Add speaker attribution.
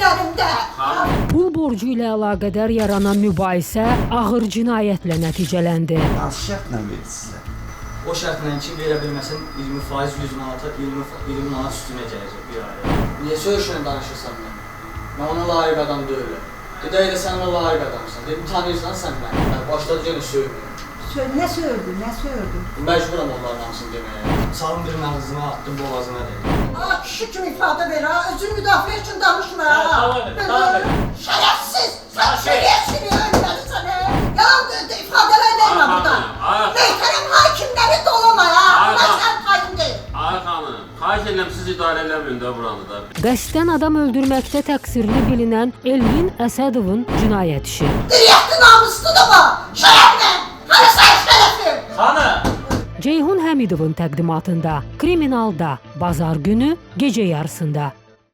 Speaker 1: üzərimdə.
Speaker 2: Pul borcu ilə əlaqədar yaranan mübahisə ağır cinayətlə nəticələndi.
Speaker 3: Hansı şərtlə verdi sizə?
Speaker 4: O şərtlə ki, verə bilməsən 20% 100 manata 20 manat üstünə gələcək bir aya. Niyə söyüşlə danışırsan mən? Mən ona layiq adam deyiləm. Deyək də sən ona layiq adamsan. Dedim, tanıyırsan sən məni. Başladı yenə söymür.
Speaker 1: Nə söydü, nə söydü?
Speaker 4: Məcburam onların hamısını deməyə. Salın bir məğzına attım, boğazına deyim.
Speaker 1: Aa, kişi kimi ifadə ver ha, özünü müdafiə üçün danışma ha.
Speaker 5: Tamam.
Speaker 1: Şərəfsiz, sən şərəfsiz öldürəli sənə. Yalan ifadələr deyilmə burada. Mehtərəm hakimləri dolama ha, mən sən hakim deyil.
Speaker 5: Ay xanım, xahiş edirəm siz idarə eləməyin də buranı da.
Speaker 2: Qəsdən adam öldürməkdə təqsirli bilinən Elvin Əsədovun cinayət işi.
Speaker 1: Diriyyətli namusludur bu, şərəflə. Hani sən şərəfim?
Speaker 5: Xanım!
Speaker 2: Ceyhun Həmidovun təqdimatında Kriminalda Bazar günü gecə yarısında.